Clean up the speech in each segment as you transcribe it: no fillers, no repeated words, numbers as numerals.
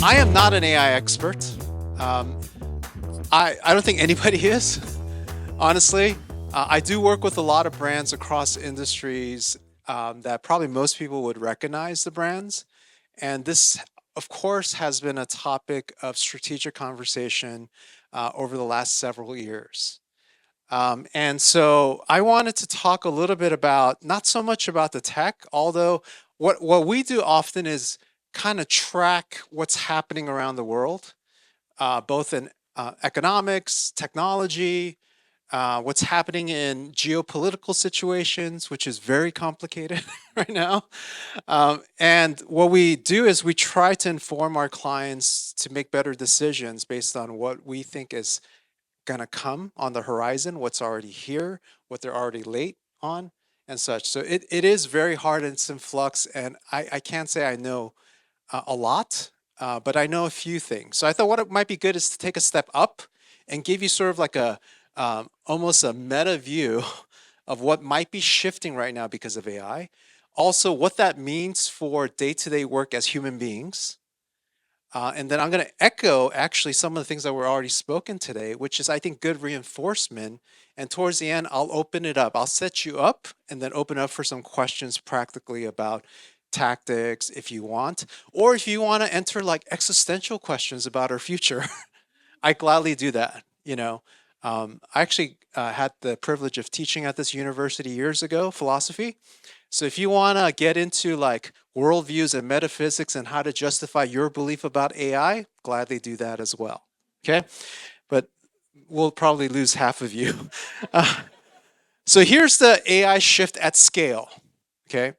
I am not an AI expert. Um, I don't think anybody is, honestly. I do work with a lot of brands across industries that probably most people would recognize the brands. And this, of course, has been a topic of strategic conversation over the last several years. And so I wanted to talk a little bit about not so much about the tech, although what we do often is kind of track what's happening around the world, both in economics, technology, what's happening in geopolitical situations, which is very complicated right now. And what we do is we try to inform our clients to make better decisions based on what we think is going to come on the horizon, what's already here, what they're already late on, and such. So it is very hard and it's in flux. And I can't say I know a lot, but I know a few things. So I thought what it might be good is to take a step up and give you sort of like a almost a meta view of what might be shifting right now because of AI. Also, what that means for day-to-day work as human beings. And then I'm going to echo actually some of the things that were already spoken today, which is, I think, good reinforcement. And towards the end, I'll open it up. I'll set you up and then open up for some questions practically about tactics if you want, or if you want to enter like existential questions about our future, I gladly do that. I actually had the privilege of teaching at this university years ago, philosophy. So if you want to get into like worldviews and metaphysics and how to justify your belief about AI, gladly do that as well. Okay, but we'll probably lose half of you. Uh, so here's the AI shift at scale. Okay,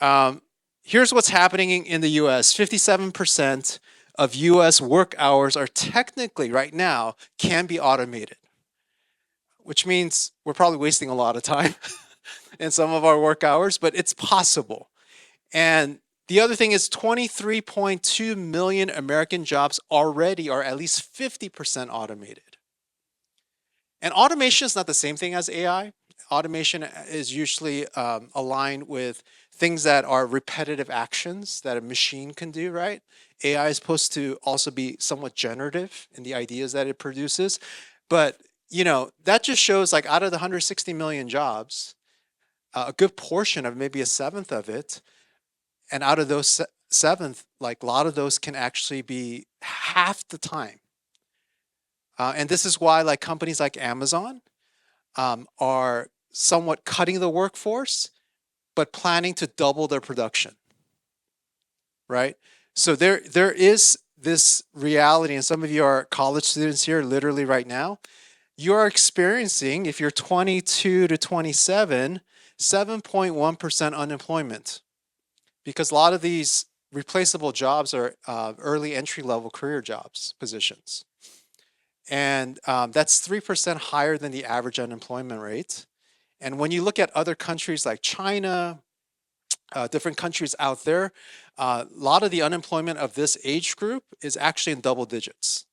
um, here's what's happening in the US. 57% of US work hours are technically right now can be automated, which means we're probably wasting a lot of time in some of our work hours, but it's possible. And the other thing is 23.2 million American jobs already are at least 50% automated. And automation is not the same thing as AI. Automation is usually aligned with things that are repetitive actions that a machine can do, right? AI is supposed to also be somewhat generative in the ideas that it produces. But, that just shows like out of the 160 million jobs, a good portion of maybe a seventh of it, and out of those seventh, like a lot of those can actually be half the time. And this is why like companies like Amazon are somewhat cutting the workforce, but planning to double their production, right? So there is this reality, and some of you are college students here literally right now. You are experiencing, if you're 22 to 27, 7.1% unemployment, because a lot of these replaceable jobs are early entry level career jobs, positions. And that's 3% higher than the average unemployment rate. And when you look at other countries like China, different countries out there, a lot of the unemployment of this age group is actually in double digits.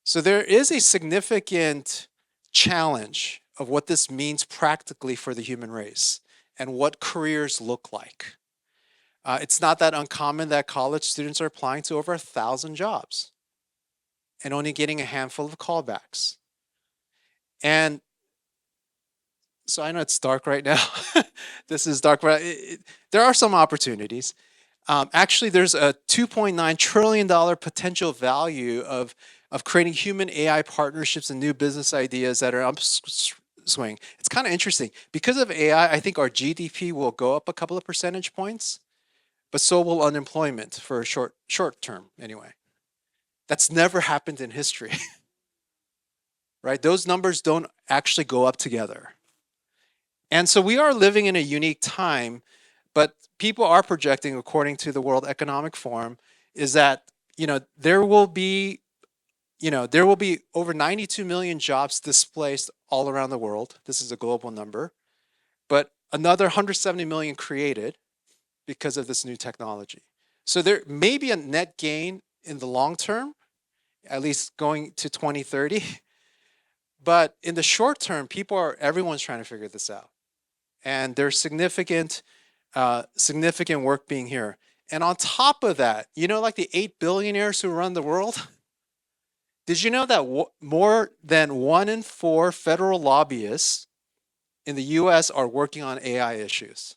So there is a significant challenge of what this means practically for the human race and what careers look like. It's not that uncommon that college students are applying to over 1,000 jobs and only getting a handful of callbacks. And so I know it's dark right now. This is dark, but there are some opportunities. Actually, there's a $2.9 trillion potential value of creating human AI partnerships and new business ideas that are upswing. It's kind of interesting. Because of AI, I think our GDP will go up a couple of percentage points, but so will unemployment for a short term anyway. That's never happened in history, right? Those numbers don't actually go up together. And so we are living in a unique time, but people are projecting, according to the World Economic Forum, is that, there will be over 92 million jobs displaced all around the world. This is a global number, but another 170 million created because of this new technology. So there may be a net gain in the long term, at least going to 2030. But in the short term, everyone's trying to figure this out. And there's significant work being here. And on top of that, like the 8 billionaires who run the world, did you know that more than 1 in 4 federal lobbyists in the US are working on AI issues?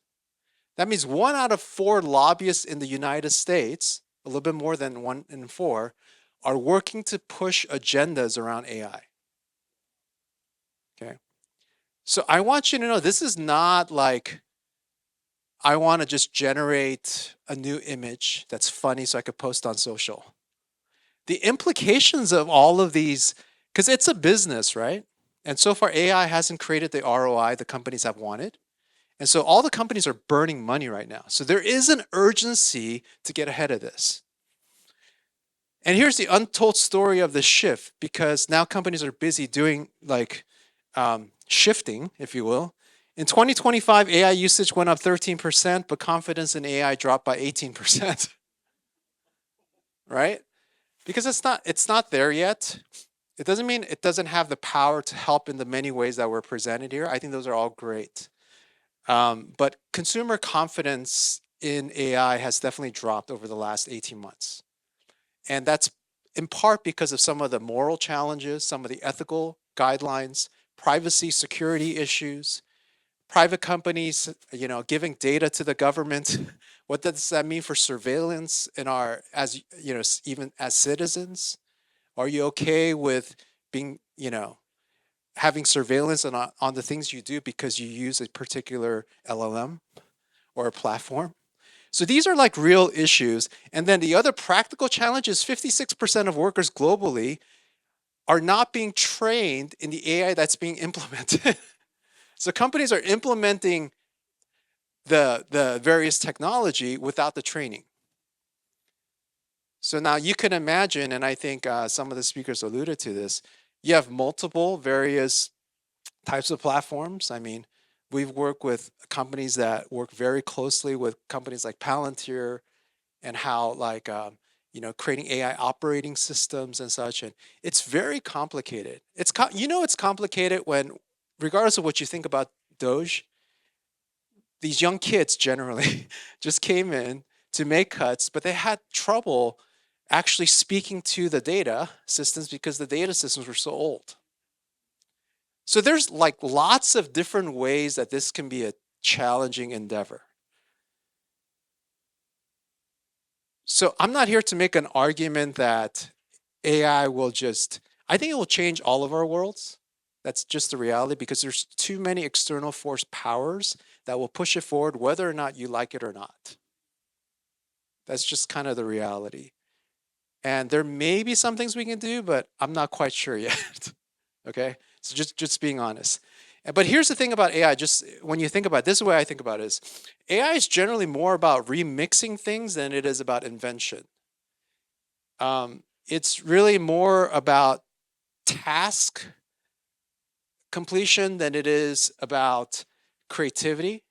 That means 1 out of 4 lobbyists in the United States, a little bit more than 1 in 4, are working to push agendas around AI. Okay. So I want you to know this is not like I want to just generate a new image that's funny so I could post on social. The implications of all of these, because it's a business, right? And so far, AI hasn't created the ROI the companies have wanted. And so all the companies are burning money right now. So there is an urgency to get ahead of this. And here's the untold story of the shift, because now companies are busy doing like shifting, if you will. In 2025, AI usage went up 13%, but confidence in AI dropped by 18%, right? Because it's not there yet. It doesn't mean it doesn't have the power to help in the many ways that were presented here. I think those are all great. But consumer confidence in AI has definitely dropped over the last 18 months. And that's in part because of some of the moral challenges, some of the ethical guidelines, privacy security issues, private companies, giving data to the government. What does that mean for surveillance in our, as even as citizens? Are you okay with being, having surveillance on the things you do because you use a particular LLM or a platform? So these are like real issues. And then the other practical challenge is 56% of workers globally are not being trained in the AI that's being implemented. So companies are implementing the various technology without the training. So now you can imagine, and I think some of the speakers alluded to this, you have multiple various types of platforms. I mean, we've worked with companies that work very closely with companies like Palantir, and how like creating AI operating systems and such, and it's very complicated. It's complicated when, regardless of what you think about Doge, these young kids generally just came in to make cuts, but they had trouble actually speaking to the data systems because the data systems were so old. So there's like lots of different ways that this can be a challenging endeavor. So I'm not here to make an argument that AI will I think it will change all of our worlds. That's just the reality, because there's too many external force powers that will push it forward, whether or not you like it or not. That's just kind of the reality. And there may be some things we can do, but I'm not quite sure yet. Okay? So just being honest. But here's the thing about AI, just when you think about it, this is the way I think about it is AI is generally more about remixing things than it is about invention. It's really more about task completion than it is about creativity.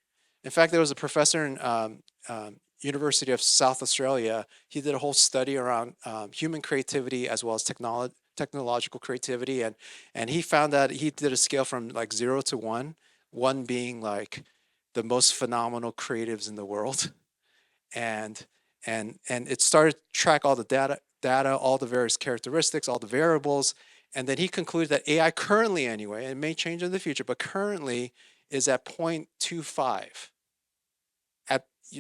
In fact, there was a professor in University of South Australia. He did a whole study around human creativity as well as technological creativity, and he found that he did a scale from like 0 to 1, 1 being like the most phenomenal creatives in the world, and it started to track all the data, all the various characteristics, all the variables, and then he concluded that AI currently, anyway, and it may change in the future, but currently is at 0.25.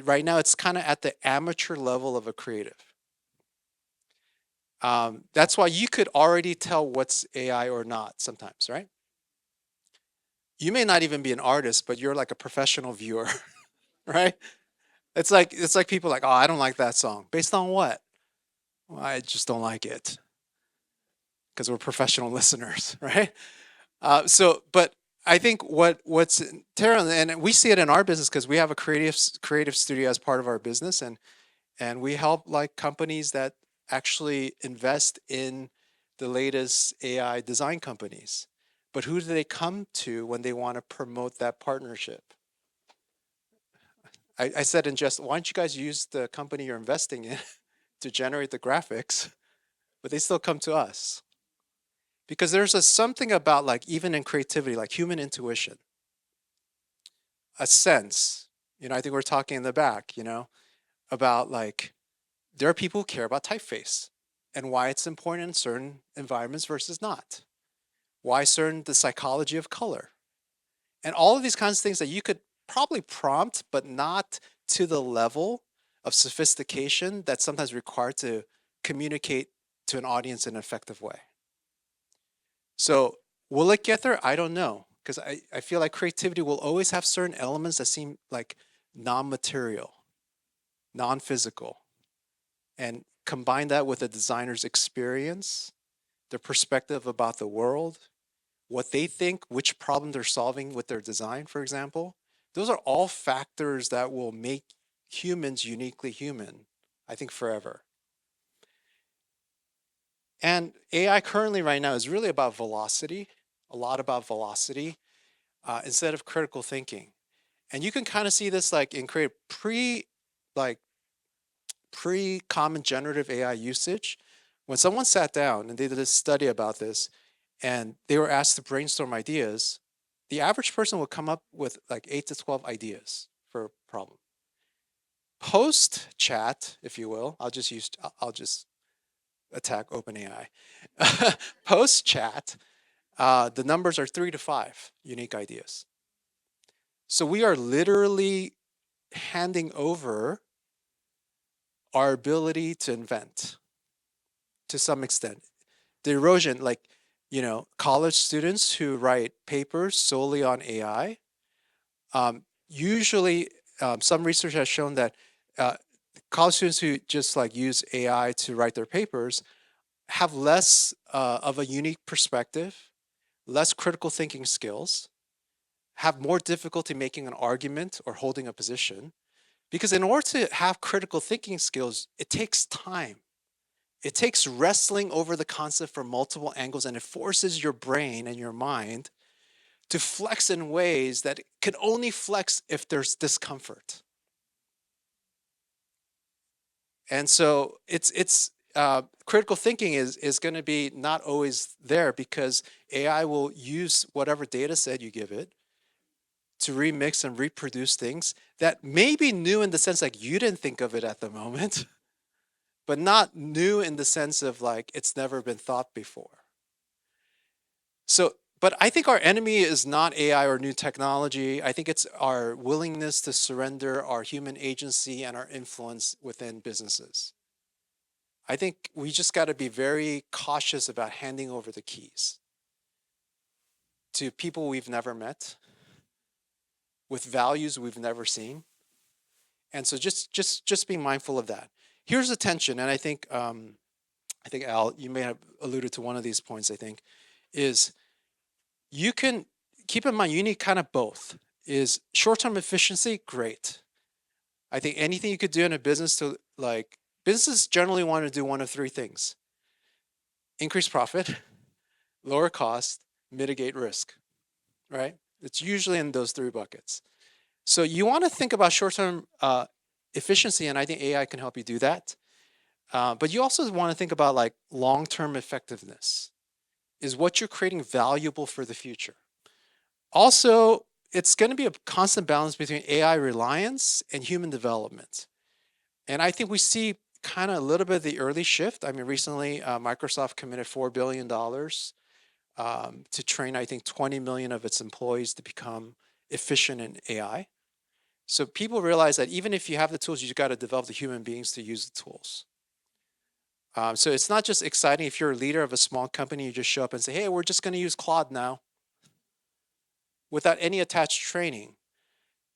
Right now, it's kind of at the amateur level of a creative. That's why you could already tell what's AI or not sometimes, right? You may not even be an artist, but you're like a professional viewer, right? It's like people like, oh, I don't like that song. Based on what? Well, I just don't like it because we're professional listeners, right? But I think what's terrible, and we see it in our business because we have a creative studio as part of our business, and we help like companies that actually invest in the latest AI design companies. But who do they come to when they want to promote that partnership? I said in jest, why don't you guys use the company you're investing in to generate the graphics? But they still come to us. Because there's something about, like, even in creativity, like human intuition, a sense. I think we're talking in the back, about like there are people who care about typeface and why it's important in certain environments versus not. Why certain the psychology of color. And all of these kinds of things that you could probably prompt, but not to the level of sophistication that's sometimes required to communicate to an audience in an effective way. So, will it get there? I don't know. Because I feel like creativity will always have certain elements that seem like non material, non physical. And combine that with a designer's experience, their perspective about the world, what they think, which problem they're solving with their design, for example. Those are all factors that will make humans uniquely human, I think, forever. And AI currently, right now, is really about velocity, a lot about velocity, instead of critical thinking. And you can kind of see this like in create like pre-common generative AI usage. When someone sat down and they did a study about this and they were asked to brainstorm ideas, the average person would come up with like 8 to 12 ideas for a problem. Post chat, if you will, I'll just attack OpenAI. Post chat, the numbers are 3 to 5 unique ideas. So we are literally handing over our ability to invent to some extent. The erosion, like, college students who write papers solely on AI, usually some research has shown that uh, college students who just like use AI to write their papers have less of a unique perspective, less critical thinking skills, have more difficulty making an argument or holding a position. Because in order to have critical thinking skills, it takes time. It takes wrestling over the concept from multiple angles, and it forces your brain and your mind to flex in ways that can only flex if there's discomfort. And so it's critical thinking is going to be not always there because AI will use whatever data set you give it to remix and reproduce things that may be new in the sense like you didn't think of it at the moment, but not new in the sense of like it's never been thought before. So, but I think our enemy is not AI or new technology. I think it's our willingness to surrender our human agency and our influence within businesses. I think we just got to be very cautious about handing over the keys to people we've never met with values we've never seen. And so just be mindful of that. Here's the tension, and I think Al, you may have alluded to one of these points. I think is you can keep in mind you need kind of both. Is short-term efficiency great? I think anything you could do in a business to like businesses generally want to do one of three things: increase profit, lower cost, mitigate risk. Right? It's usually in those three buckets. So you want to think about short-term efficiency, and I think AI can help you do that. But you also want to think about like long-term effectiveness. Is what you're creating valuable for the future? Also, it's going to be a constant balance between AI reliance and human development. And I think we see kind of a little bit of the early shift. I mean, recently Microsoft committed $4 billion to train, I think, 20 million of its employees to become efficient in AI. So people realize that even if you have the tools, you got to develop the human beings to use the tools. So it's not just exciting if you're a leader of a small company, you just show up and say, hey, we're just going to use Claude now without any attached training.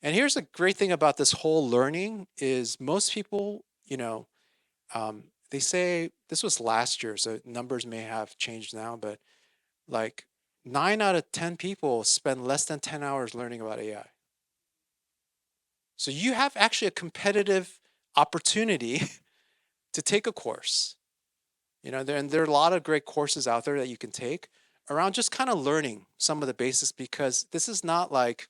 And here's the great thing about this whole learning is most people, they say this was last year, so numbers may have changed now, but like 9 out of 10 people spend less than 10 hours learning about AI. So you have actually a competitive opportunity to take a course. There are a lot of great courses out there that you can take around just kind of learning some of the basics because this is not like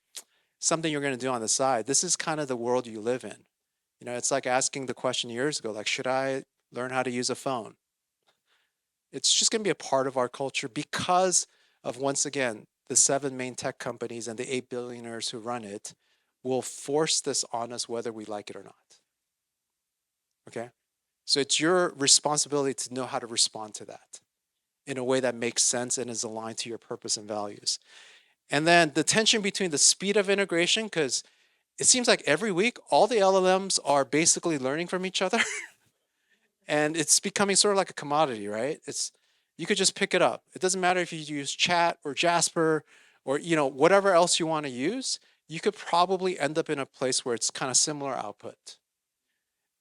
something you're going to do on the side. This is kind of the world you live in. It's like asking the question years ago, like, should I learn how to use a phone? It's just going to be a part of our culture because of, once again, the 7 main tech companies and the 8 billionaires who run it will force this on us whether we like it or not. Okay. So it's your responsibility to know how to respond to that in a way that makes sense and is aligned to your purpose and values. And then the tension between the speed of integration, because it seems like every week all the LLMs are basically learning from each other and it's becoming sort of like a commodity, right? It's you could just pick it up. It doesn't matter if you use Chat or Jasper or whatever else you want to use. You could probably end up in a place where it's kind of similar output.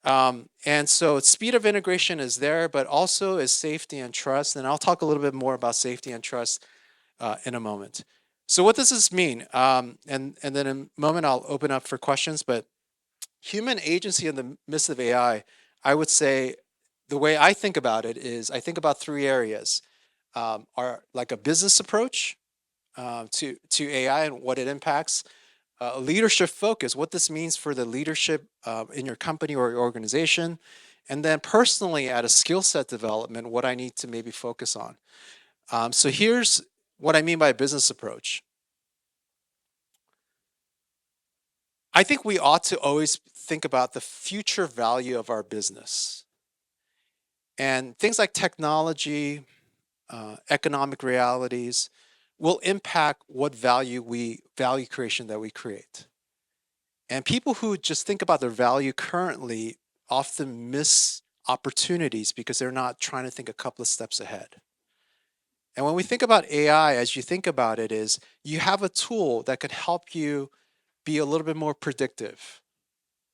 And so speed of integration is there, but also is safety and trust. And I'll talk a little bit more about safety and trust in a moment. So what does this mean? And then in a moment I'll open up for questions. But human agency in the midst of I would say the way I think about it is I think about three areas: are like a business approach to AI and what it impacts, leadership focus, what this means for the leadership in your company or your organization, and then personally at a skill set development, what I need to maybe focus on. So here's what I mean by a business approach. I think we ought to always think about the future value of our business. And things like technology, economic realities will impact what value creation that we create. And people who just think about their value currently often miss opportunities because they're not trying to think a couple of steps ahead. And when we think about AI, as you think about it, is you have a tool that could help you be a little bit more predictive.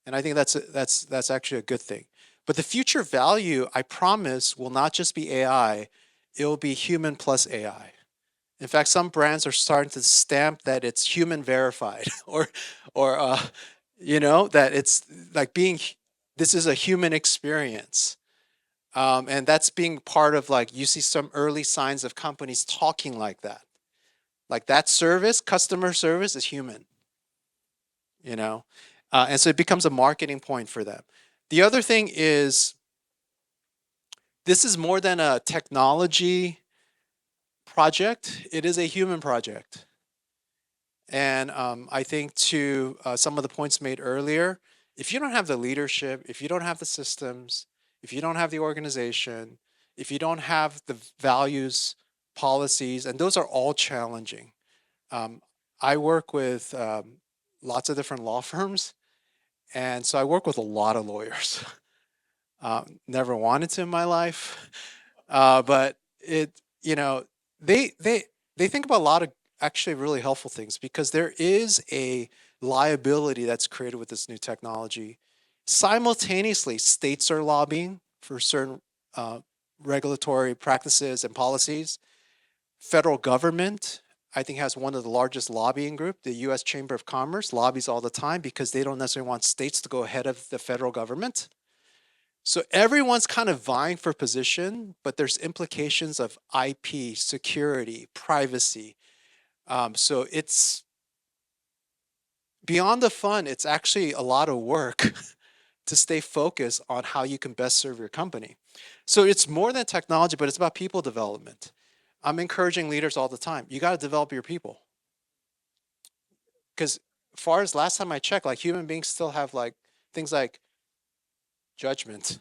And I think that's actually a good thing. But the future value, I promise, will not just be AI, it will be human plus AI. In fact, some brands are starting to stamp that it's human verified or that it's like being this is a human experience. And that's being part of like you see some early signs of companies talking like that. Like that service, customer service is human, you know? And so it becomes a marketing point for them. The other thing is this is more than a technology project, it is a human project. And I think to some of the points made earlier, if you don't have the leadership, if you don't have the systems, if you don't have the organization, if you don't have the values, policies, and those are all challenging. Um, I work with lots of different law firms, and so I work with a lot of lawyers. Never wanted to in my life, but it you know they they they think about a lot of actually really helpful things because there is a liability that's created with this new technology. Simultaneously, states are lobbying for certain uh, regulatory practices and policies. Federal government, I think, has one of the largest lobbying group. The U.S. Chamber of Commerce lobbies all the time because they don't necessarily want states to go ahead of the federal government. So everyone's kind of vying for position, but there's implications of IP, security, privacy. So it's beyond the fun, it's actually a lot of work to stay focused on how you can best serve your company. So it's more than technology, but it's about people development. I'm encouraging leaders all the time. You got to develop your people. Because far as last time I checked, like human beings still have like things like judgment,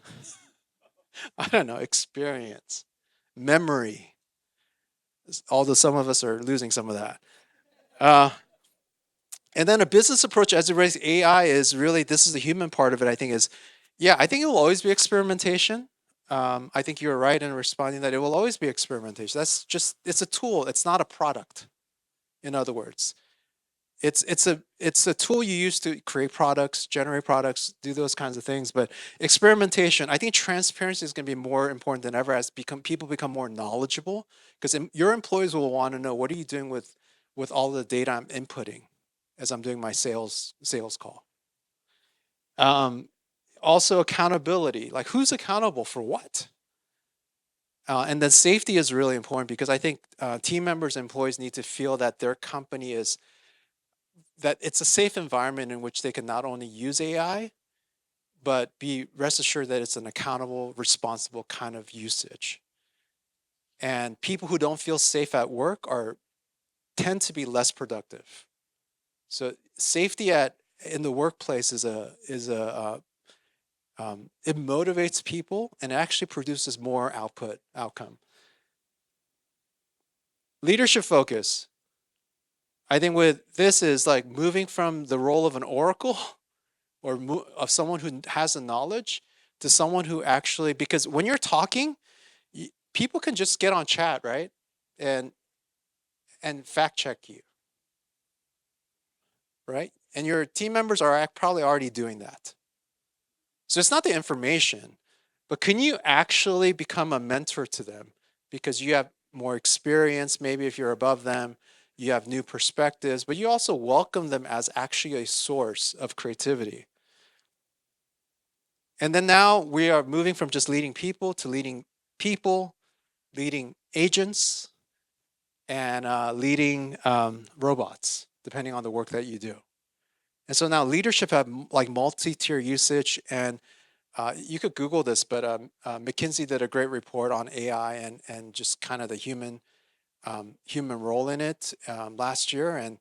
I don't know, experience, memory, although some of us are losing some of that. Uh, and then a business approach as it relates to AI is really this is the human part of it. I think is, yeah, I think it will always be experimentation. I think you're right in responding that it will always be experimentation. That's just it's a tool. It's not a product. In other words, it's a tool you use to create products, generate products, do those kinds of things. But experimentation, I think transparency is going to be more important than ever as become people become more knowledgeable because your employees will want to know what are you doing with all the data I'm inputting as I'm doing my sales call. Um, Also accountability, like who's accountable for what. And then safety is really important because I think team members, employees need to feel that their company is that it's a safe environment in which they can not only use AI, but be rest assured that it's an accountable, responsible kind of usage. And people who don't feel safe at work are tend to be less productive. So safety at in the workplace is a It motivates people and actually produces more outcome. Leadership focus. I think with this is like moving from the role of an oracle or of someone who has the knowledge to someone who actually, because when you're talking, people can just get on chat, right? And fact check you, right? And your team members are probably already doing that. So it's not the information, but can you actually become a mentor to them because you have more experience? Maybe if you're above them, you have new perspectives, but you also welcome them as actually a source of creativity. And then now we are moving from just leading people, leading agents, and leading robots, depending on the work that you do. And so now leadership have like multi-tier usage, and you could Google this, but McKinsey did a great report on AI and just kind of the human role in it last year,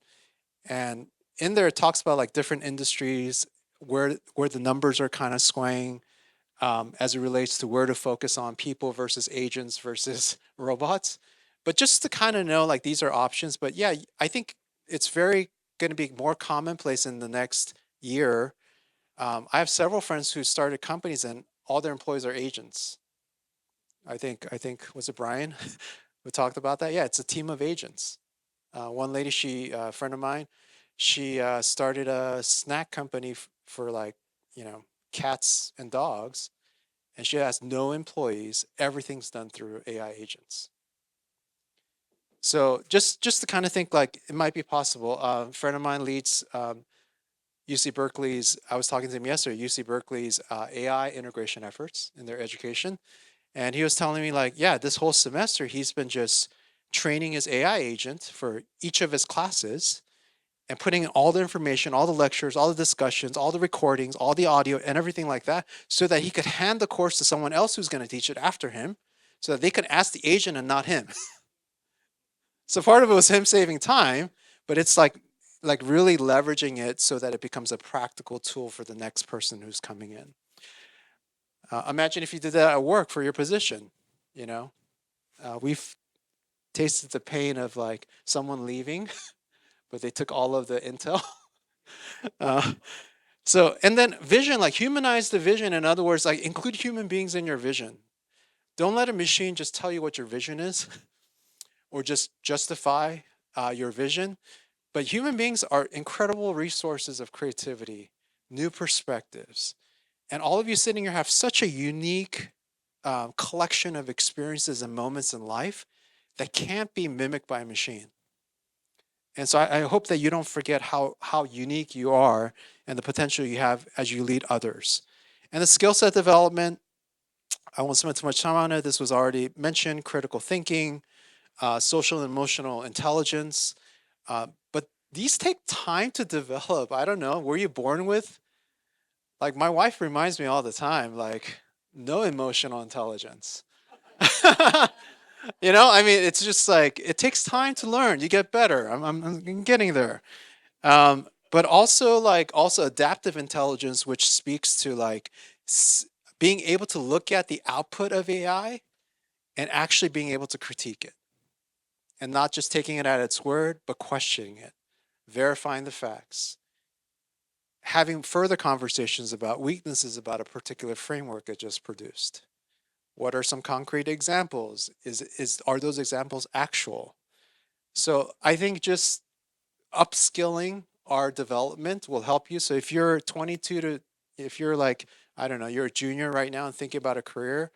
and in there it talks about like different industries where the numbers are kind of swaying as it relates to where to focus on people versus agents versus robots. But just to kind of know like these are options. But yeah, I think it's very going to be more commonplace in the next year. I have several friends who started companies and all their employees are agents. I think was it Brian who talked about that? Yeah, it's a team of agents. One lady, a friend of mine, she started a snack company for like cats and dogs, and she has no employees. Everything's done through AI agents. So just to kind of think like it might be possible. A friend of mine leads UC Berkeley's. I was talking to him yesterday. UC Berkeley's AI integration efforts in their education, and he was telling me like, yeah, this whole semester he's been just training his AI agent for each of his classes and putting in all the information, all the lectures, all the discussions, all the recordings, all the audio, and everything like that, so that he could hand the course to someone else who's going to teach it after him, so that they could ask the agent and not him. So part of it was him saving time, but it's like really leveraging it so that it becomes a practical tool for the next person who's coming in. Imagine if you did that at work for your position. You know, we've tasted the pain of like someone leaving, but they took all of the intel. uh, So, and then vision, like humanize the vision. In other words, like include human beings in your vision. Don't let a machine just tell you what your vision is or just justify your vision. But human beings are incredible resources of creativity, new perspectives. And all of you sitting here have such a unique collection of experiences and moments in life that can't be mimicked by a machine. And so I hope that you don't forget how unique you are and the potential you have as you lead others. And the skill set development, I won't spend too much time on it. This was already mentioned: critical thinking, social and emotional intelligence. But these take time to develop. I don't know. Were you born with? Like my wife reminds me all the time, like, no emotional intelligence. I mean, it's just like it takes time to learn. You get better. I'm getting there. But also also adaptive intelligence, which speaks to like being able to look at the output of AI and actually being able to critique it, and not just taking it at its word, but questioning it, verifying the facts, having further conversations about weaknesses about a particular framework it just produced. What are some concrete examples? Are those examples actual? So I think just upskilling our development will help you. So if you're 22 to, if you're like, I don't know, you're a junior right now and thinking about a career,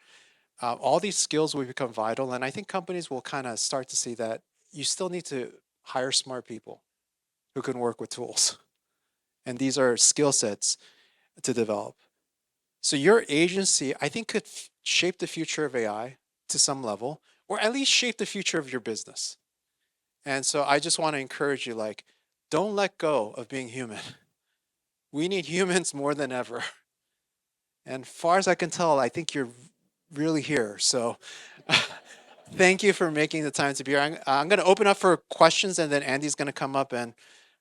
all these skills will become vital. And I think companies will kind of start to see that you still need to hire smart people who can work with tools. And these are skill sets to develop. So your agency, I think, could shape the future of AI to some level, or at least shape the future of your business. And so I just want to encourage you, like, don't let go of being human. We need humans more than ever. And far as I can tell, I think you're really here. So thank you for making the time to be here. I'm going to open up for questions, and then Andy's going to come up and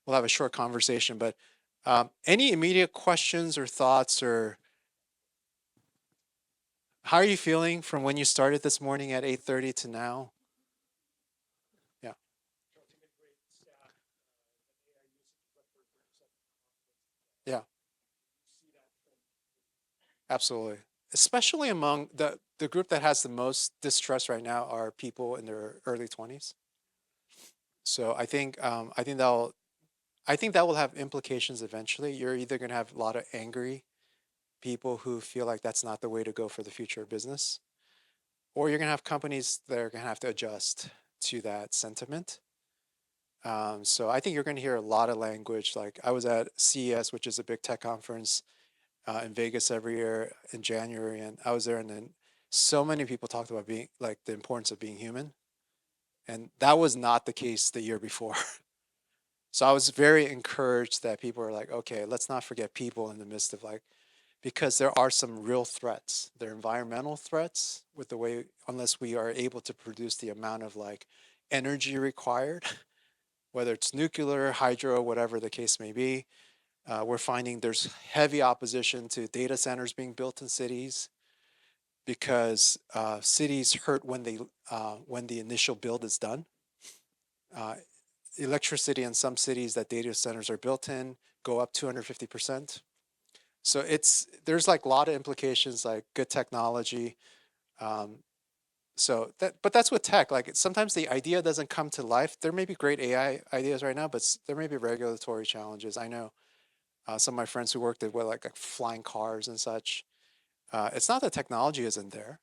we'll have a short conversation. But any immediate questions or thoughts or How are you feeling from when you started this morning at 8:30 to now? Yeah, yeah, absolutely. Especially among the group that has the most distrust right now are people in their early 20s. So I think that will have implications eventually. You're either going to have a lot of angry people who feel like that's not the way to go for the future of business, or you're going to have companies that are going to have to adjust to that sentiment. So I think you're going to hear a lot of language. Like I was at CES, which is a big tech conference in Vegas every year in January, and I was there, and then so many people talked about being like the importance of being human, and that was not the case the year before. So I was very encouraged that people are like, okay, let's not forget people in the midst of like, because there are some real threats. There are environmental threats with the way, unless we are able to produce the amount of like energy required, whether it's nuclear, hydro, whatever the case may be. We're finding there's heavy opposition to data centers being built in cities because cities hurt when the initial build is done. Uh, Electricity in some cities that data centers are built in go up 250%. So there's like a lot of implications, like good technology. Um, but that's with tech. Like sometimes the idea doesn't come to life. There may be great AI ideas right now, but there may be regulatory challenges. I know some of my friends who worked at like flying cars and such. It's not that technology isn't there.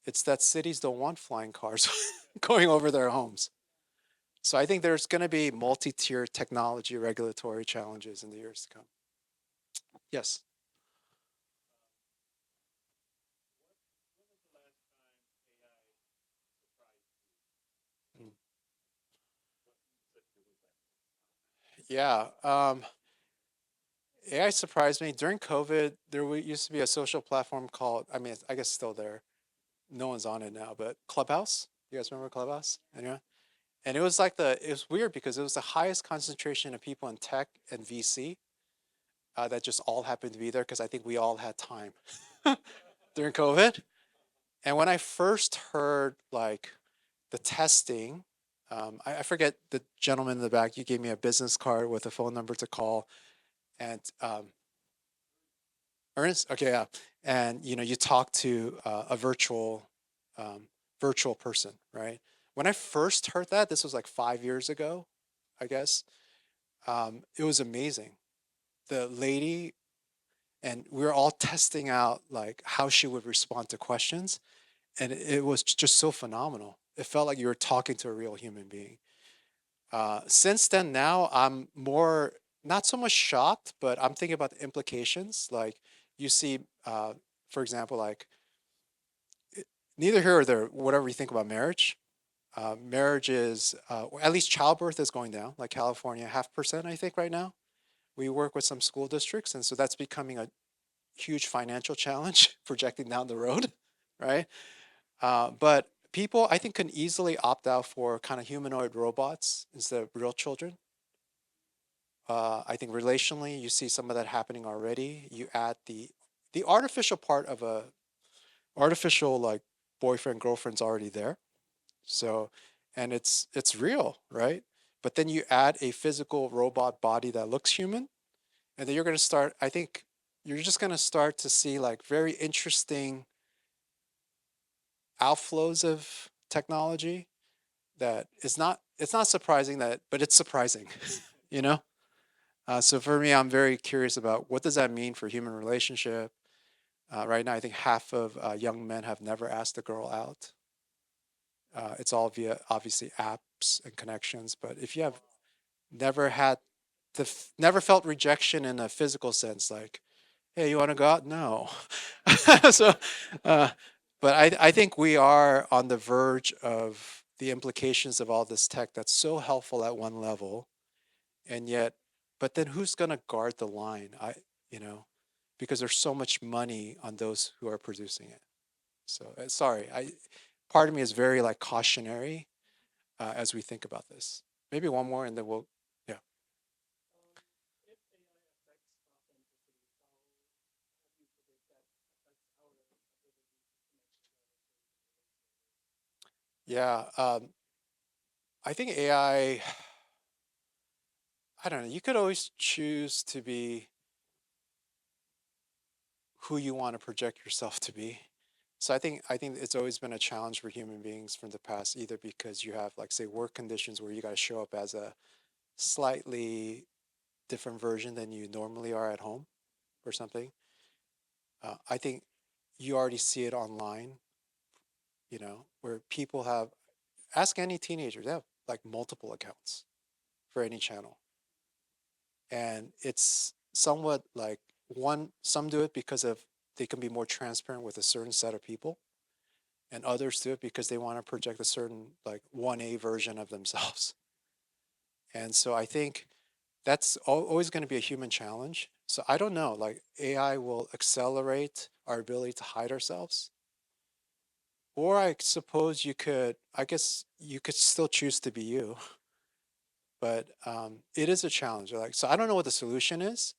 It's that cities don't want flying cars going over their homes. So I think there's going to be multi-tier technology regulatory challenges in the years to come. Yes. Mm. Yeah. AI surprised me. During COVID, used to be a social platform called, I mean, I guess it's still there. No one's on it now, but Clubhouse. You guys remember Clubhouse? Anyway? And it was weird because it was the highest concentration of people in tech and VC that just all happened to be there because I think we all had time during COVID. And when I first heard like the testing, I forget the gentleman in the back. You gave me a business card with a phone number to call, and Ernest. Okay, yeah, and you talk to um, virtual person, right? When I first heard that, this was like 5 years ago, I guess. It was amazing. The lady and we were all testing out like how she would respond to questions, and it was just so phenomenal. It felt like you were talking to a real human being. Since then, now I'm more not so much shocked, but I'm thinking about the implications. Like you see, for example, like neither here or there. Whatever you think about marriage, marriage is or at least childbirth is going down. Like California, 0.5% I think right now. We work with some school districts, and so that's becoming a huge financial challenge projecting down the road, right? But people, I think, can easily opt out for kind of humanoid robots instead of real children. I think relationally, you see some of that happening already. You add the artificial part of a artificial like boyfriend girlfriend's already there. So, and it's real, right? But then you add a physical robot body that looks human, and then you're going to start. I think you're just going to start to see like very interesting outflows of technology that it's not surprising that, but it's surprising, you know. So for me, I'm very curious about what does that mean for human relationship. Right now, I think half of young men have never asked a girl out. It's all via obviously apps and connections. But if you have never had never felt rejection in a physical sense, like, hey, you want to go out? No. So, uh, but I think we are on the verge of the implications of all this tech that's so helpful at one level, and yet, but then who's going to guard the line? You know, because there's so much money on those who are producing it. So sorry, part of me is very like cautionary as we think about this. Maybe one more, and then we'll, yeah. Yeah, I think I don't know. You could always choose to be who you want to project yourself to be. So I think it's always been a challenge for human beings from the past, either because you have like say work conditions where you got to show up as a slightly different version than you normally are at home or something. I think you already see it online, where people have ask any teenager, they have like multiple accounts for any channel. And it's somewhat like one some do it because of they can be more transparent with a certain set of people, and others do it because they want to project a certain like 1A version of themselves. And so I think that's always going to be a human challenge. So I don't know, like AI will accelerate our ability to hide ourselves. Or I suppose I guess you could still choose to be you, but it is a challenge. Like, so I don't know what the solution is,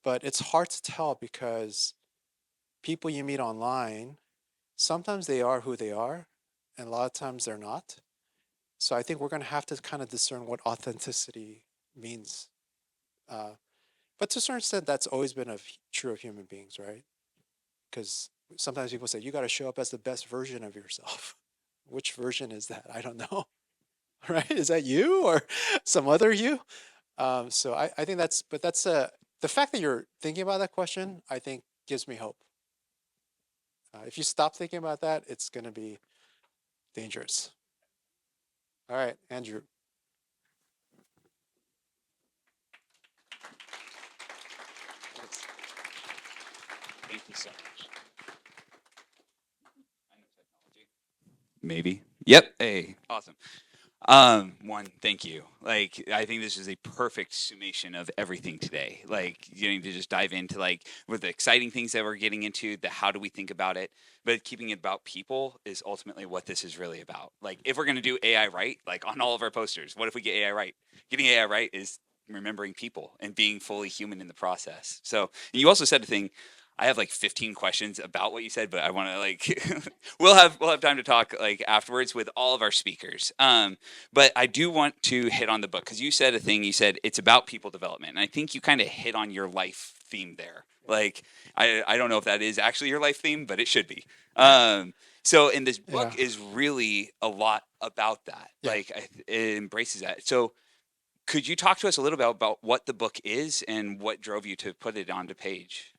but it's hard to tell because people you meet online, sometimes they are who they are, and a lot of times they're not. So I think we're going to have to kind of discern what authenticity means. Uh, but to a certain extent, that's always been true of human beings, right? Because sometimes people say you got to show up as the best version of yourself. Which version is that? I don't know. Right? Is that you or some other you? So I think but the fact that you're thinking about that question, I think gives me hope. If you stop thinking about that, it's going to be dangerous. All right, Andrew. Thank you so much. I know technology. Maybe. Yep. Hey, awesome. One, thank you. Like, I think this is a perfect summation of everything today. Like, getting to just dive into like with the exciting things that we're getting into, the how do we think about it, but keeping it about people is ultimately what this is really about. Like, if we're gonna do AI right, like on all of our posters, what if we get AI right? Getting AI right is remembering people and being fully human in the process. So, and you also said a thing. I have like 15 questions about what you said, but I want to like we'll have time to talk like afterwards with all of our speakers. But I do want to hit on the book because you said a thing. You said it's about people development, and I think you kind of hit on your life theme there. Like I don't know if that is actually your life theme, but it should be. So, and this Yeah, book is really a lot about that. yeah. Like it embraces that. So, could you talk to us a little bit about what the book is and what drove you to put it onto page?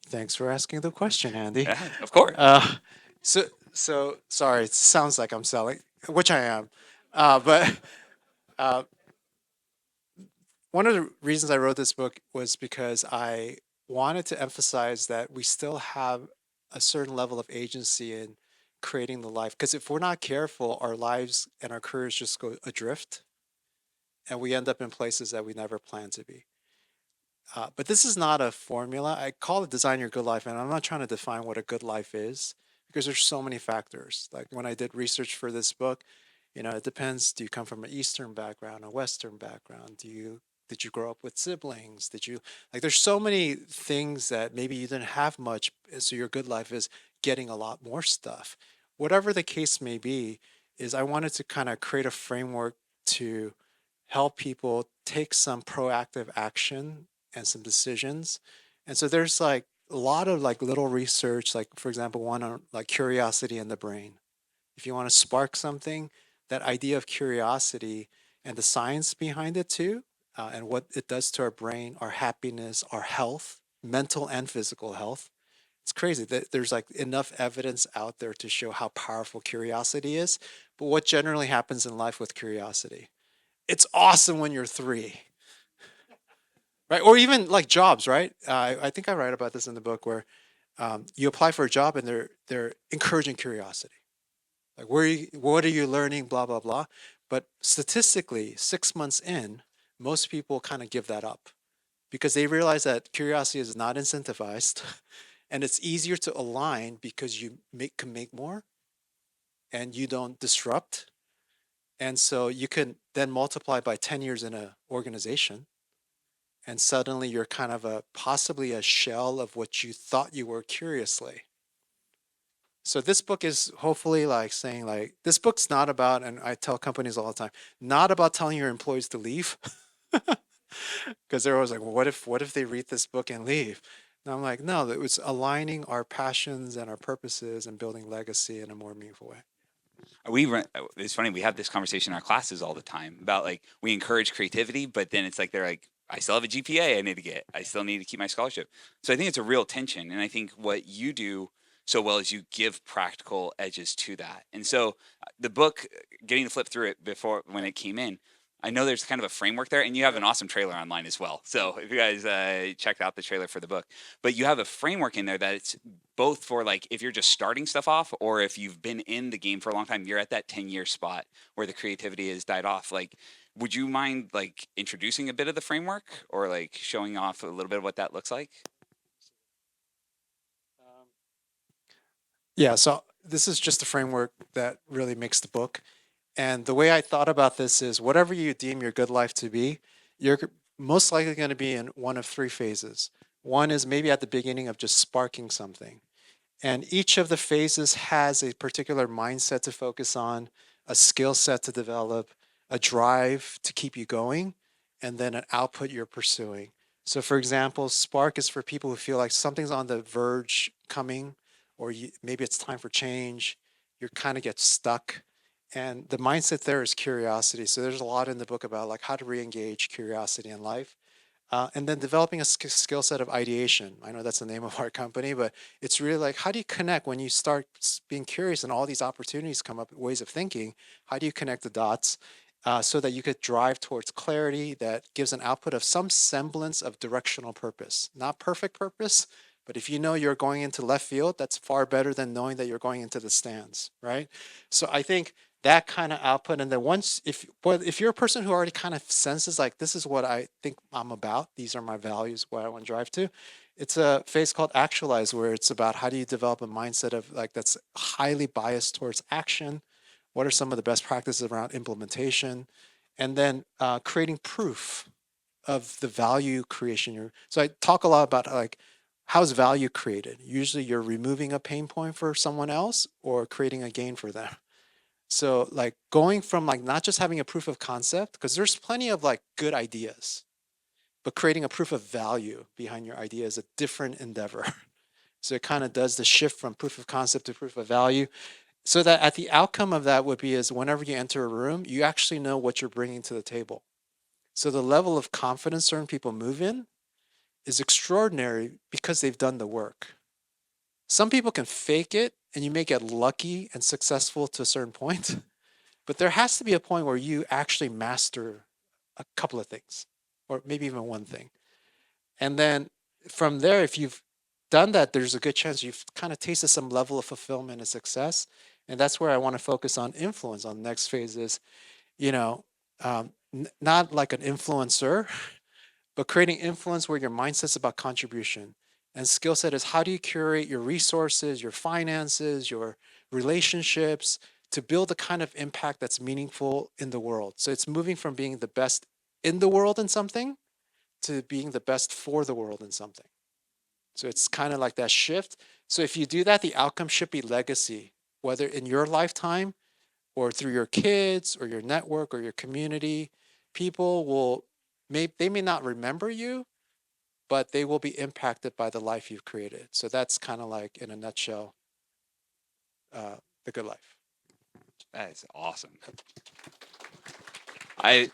Thanks for asking the question, Andy. Yeah, of course. Uh, so sorry. It sounds like I'm selling, which I am, but uh, one of the reasons I wrote this book was because I wanted to emphasize that we still have a certain level of agency in creating the life. Because if we're not careful, our lives and our careers just go adrift, and we end up in places that we never planned to be. But this is not a formula. I call it design your good life, and I'm not trying to define what a good life is because there's so many factors. Like when I did research for this book, it depends. Do you come from an Eastern background, a Western background? Did you grow up with siblings? Did you like? There's so many things that maybe you didn't have much, so your good life is getting a lot more stuff. Whatever the case may be, is I wanted to kind of create a framework to help people take some proactive action and some decisions. And so there's like a lot of like little research, like for example, one on like curiosity in the brain. If you want to spark something, that idea of curiosity and the science behind it too, and what it does to our brain, our happiness, our health, mental and physical health. It's crazy that there's like enough evidence out there to show how powerful curiosity is. But what generally happens in life with curiosity? It's awesome when you're 3, right? Or even like jobs, right? I think I write about this in the book where you apply for a job and they're encouraging curiosity, like what are you learning, blah blah blah. But statistically, 6 months in, most people kind of give that up because they realize that curiosity is not incentivized, and it's easier to align because can make more and you don't disrupt, and so you can then multiply by 10 years in an organization, and suddenly you're kind of a possibly a shell of what you thought you were curiously. So this book is hopefully like saying like this book's not about, and I tell companies all the time, not about telling your employees to leave, because they're always like, well, what if they read this book and leave? And I'm like, no, it's aligning our passions and our purposes and building legacy in a more meaningful way. It's funny, we have this conversation in our classes all the time about like we encourage creativity, but then it's like they're like, I still have a GPA I need to get. I still need to keep my scholarship. So I think it's a real tension. And I think what you do so well is you give practical edges to that. And so the book, getting to flip through it before when it came in, I know there's kind of a framework there, and you have an awesome trailer online as well. So if you guys check out the trailer for the book, but you have a framework in there that it's both for like if you're just starting stuff off or if you've been in the game for a long time, you're at that 10-year spot where the creativity has died off. Like, would you mind like introducing a bit of the framework or like showing off a little bit of what that looks like? Um, Yeah, so this is just a framework that really makes the book. And the way I thought about this is whatever you deem your good life to be, you're most likely going to be in one of three phases. One is maybe at the beginning of just sparking something. And each of the phases has a particular mindset to focus on, a skill set to develop, a drive to keep you going, and then an output you're pursuing. So, for example, Spark is for people who feel like something's on the verge coming, or maybe it's time for change. You kind of get stuck. And the mindset there is curiosity. So, there's a lot in the book about like how to re engage curiosity in life. And then developing a skill set of ideation. I know that's the name of our company, but it's really like how do you connect when you start being curious and all these opportunities come up, ways of thinking? How do you connect the dots so that you could drive towards clarity that gives an output of some semblance of directional purpose? Not perfect purpose, but if you know you're going into left field, that's far better than knowing that you're going into the stands, right? So I think that kind of output, and then once if you're a person who already kind of senses like this is what I think I'm about, these are my values, what I want to drive to, it's a phase called actualize, where it's about how do you develop a mindset of like that's highly biased towards action. What are some of the best practices around implementation, and then creating proof of the value creation. So I talk a lot about like how's value created. Usually you're removing a pain point for someone else or creating a gain for them. So like going from like not just having a proof of concept, because there's plenty of like good ideas, but creating a proof of value behind your idea is a different endeavor. So it kind of does the shift from proof of concept to proof of value. So that at the outcome of that would be is whenever you enter a room, you actually know what you're bringing to the table. So the level of confidence certain people move in is extraordinary because they've done the work. Some people can fake it and you may get lucky and successful to a certain point. But there has to be a point where you actually master a couple of things, or maybe even one thing. And then from there, if you've done that, there's a good chance you've kind of tasted some level of fulfillment and success. And that's where I want to focus on influence on the next phase is, you know, not like an influencer, but creating influence where your mindset's about contribution. And skill set is how do you curate your resources, your finances, your relationships to build the kind of impact that's meaningful in the world. So it's moving from being the best in the world in something to being the best for the world in something. So it's kind of like that shift. So if you do that, the outcome should be legacy, whether in your lifetime or through your kids or your network or your community. People will they may not remember you, but they will be impacted by the life you've created. So that's kind of like, in a nutshell, uh, the good life. That is awesome. I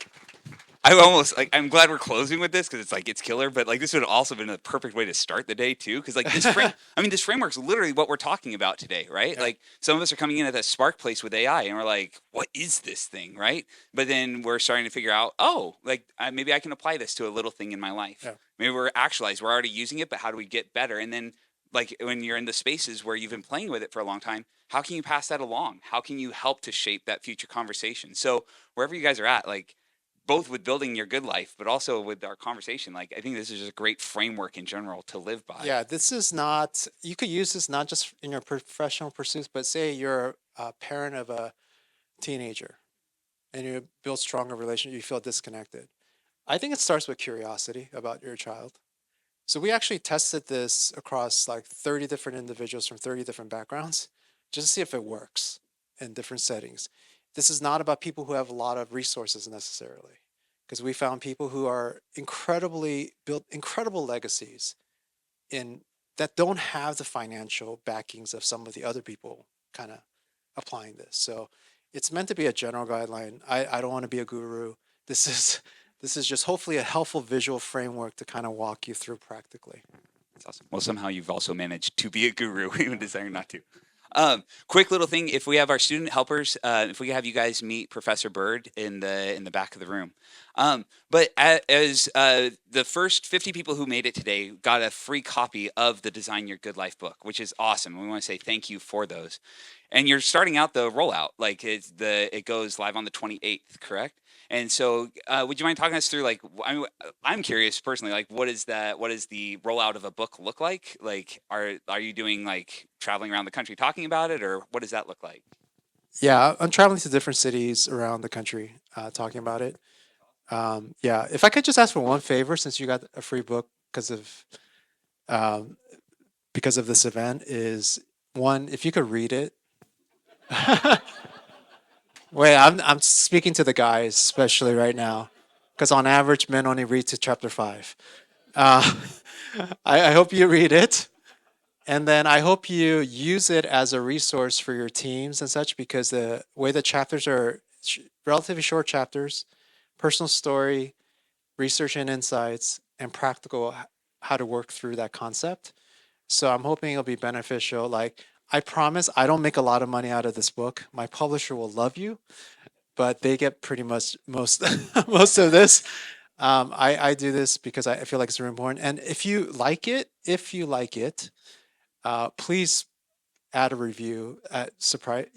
I almost like. I'm glad we're closing with this because it's like it's killer. But like this would have also been a perfect way to start the day too. Because like this frame, I mean, this framework's literally what we're talking about today, right? Yeah. Like some of us are coming in at that spark place with AI, and we're like, "What is this thing?" Right? But then we're starting to figure out, oh, like maybe I can apply this to a little thing in my life. Yeah. Maybe we're actualized. We're already using it, but how do we get better? And then like when you're in the spaces where you've been playing with it for a long time, how can you pass that along? How can you help to shape that future conversation? So wherever you guys are at, like both with building your good life, but also with our conversation. Like, I think this is just a great framework in general to live by. Yeah, this is not, you could use this not just in your professional pursuits, but say you're a parent of a teenager and you build stronger relationship, you feel disconnected. I think it starts with curiosity about your child. So we actually tested this across like 30 different individuals from 30 different backgrounds. just to see if it works in different settings. This is not about people who have a lot of resources necessarily, because we found people who are incredibly built incredible legacies in that don't have the financial backings of some of the other people kind of applying this. So it's meant to be a general guideline. I don't want to be a guru. This is this is just hopefully a helpful visual framework to kind of walk you through practically. That's awesome. Well, somehow you've also managed to be a guru, even desiring not to. Quick little thing: if we have our student helpers, if we have you guys meet Professor Bird in the back of the room, but as the first 50 people who made it today got a free copy of the Design Your Good Life book, which is awesome. We want to say thank you for those. And you're starting out the rollout, like it goes live on the 28th, correct? And so, would you mind talking us through, like, I'm curious personally, like, what is that? What does the rollout of a book look like? Like, are you doing like traveling around the country talking about it, or what does that look like? Yeah, I'm traveling to different cities around the country talking about it. Yeah, if I could just ask for one favor, since you got a free book um, because of this event, is one, if you could read it. Wait, I'm speaking to the guys, especially right now, because on average, men only read to chapter five. Uh, I hope you read it, and then I hope you use it as a resource for your teams and such, because the way the chapters are relatively short chapters, personal story, research and insights, and practical how to work through that concept. So I'm hoping it'll be beneficial. Like, I promise I don't make a lot of money out of this book. My publisher will love you, but they get pretty much most most of this. I do this because I feel like it's very important. And if you like it, please add a review. Surprise,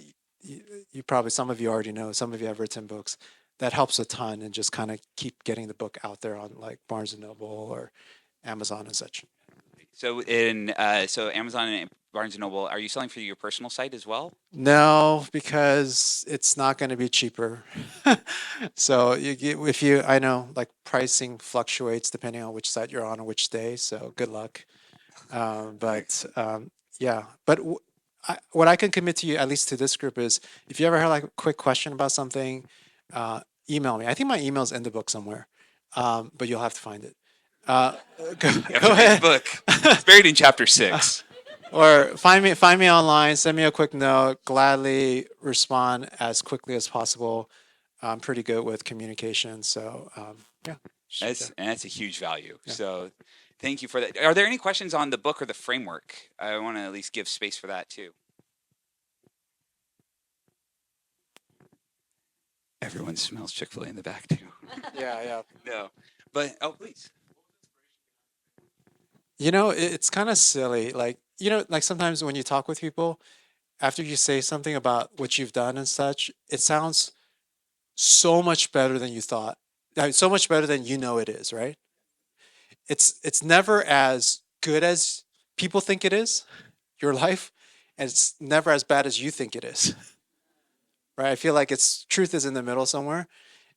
you probably, some of you already know. Some of you have written books. That helps a ton, and just kind of keep getting the book out there on like Barnes and Noble or Amazon and such. So Amazon and Barnes and Noble, are you selling for your personal site as well? No, because it's not going to be cheaper. So if you, I know like pricing fluctuates depending on which site you're on or which day. So good luck. But yeah, but what I can commit to you, at least to this group, is if you ever have like a quick question about something, uh, email me. I think my email's in the book somewhere, but you'll have to find it. Uh, go, You have go to read the ahead. book. It's buried in chapter 6. Or find me online, send me a quick note, gladly respond as quickly as possible. I'm pretty good with communication, so yeah. Yeah. That's a huge value. Yeah. So thank you for that. Are there any questions on the book or the framework? I want to at least give space for that too. Everyone smells Chick-fil-A in the back too. Yeah, yeah. No, but oh please. It's kind of silly. Like, like sometimes when you talk with people, after you say something about what you've done and such, it sounds so much better than you thought. So much better than it is, right? It's never as good as people think it is, your life, and it's never as bad as you think it is. Right? I feel like it's truth is in the middle somewhere.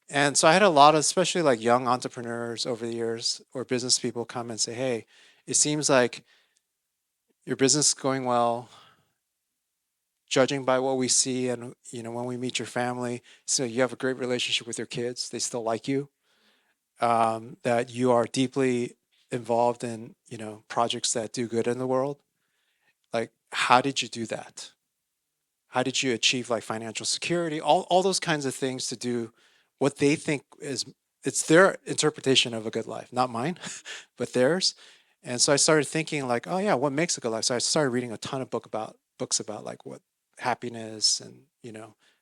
And so I had a lot of, especially like young entrepreneurs over the years or business people come and say, "Hey, it seems like your business is going well, judging by what we see, and when we meet your family, so you have a great relationship with your kids. They still like you. That you are deeply involved in projects that do good in the world. Like, how did you do that? How did you achieve like financial security? All those kinds of things to do what they think is, it's their interpretation of a good life, not mine, but theirs. And so I started thinking like, oh yeah, what makes a good life? So I started reading a ton of books about like what happiness, and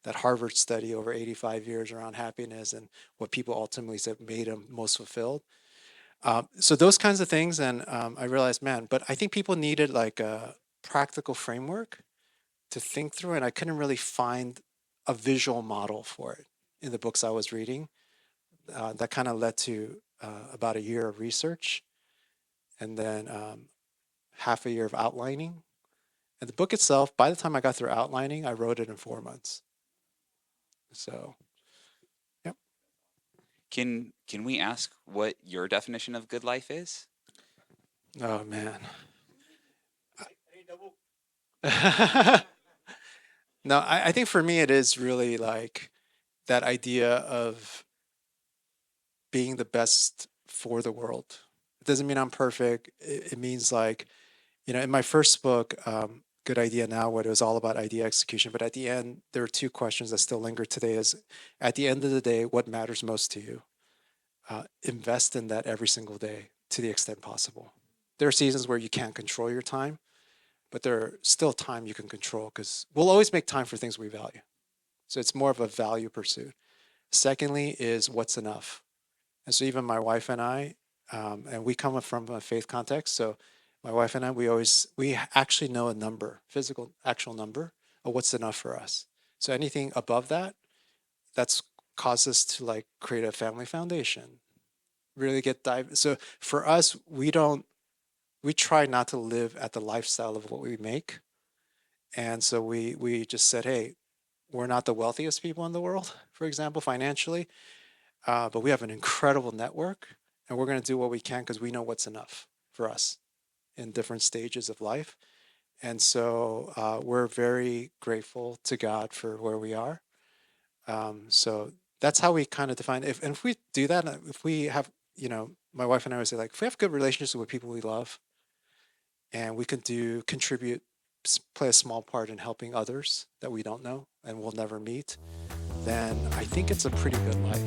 that Harvard study over 85 years around happiness and what people ultimately said made them most fulfilled. So those kinds of things, and I realized, man, but I think people needed like a practical framework to think through, and I couldn't really find a visual model for it in the books I was reading. That kind of led to about a year of research, and then half a year of outlining. And the book itself, by the time I got through outlining, I wrote it in 4 months. So, yep. Can we ask what your definition of good life is? Oh man. No, I think for me it is really like that idea of being the best for the world. It doesn't mean I'm perfect. It means like, in my first book, Good Idea Now, what it was all about idea execution. But at the end, there are two questions that still linger today is at the end of the day, what matters most to you? Invest in that every single day to the extent possible. There are seasons where you can't control your time, but there are still time you can control because we'll always make time for things we value. So it's more of a value pursuit. Secondly, is what's enough. And so even my wife and I, and we come from a faith context. So my wife and I, we actually know a number, physical, actual number of what's enough for us. So anything above that, that's caused us to like create a family foundation, really get dive. So for us, we try not to live at the lifestyle of what we make. And so we just said, hey, we're not the wealthiest people in the world, for example, financially, but we have an incredible network, and we're going to do what we can because we know what's enough for us in different stages of life. And so we're very grateful to God for where we are. So that's how we kind of define. If we do that, if we have, my wife and I would say like, if we have good relationships with people we love, and we can contribute, play a small part in helping others that we don't know and will never meet, then I think it's a pretty good life.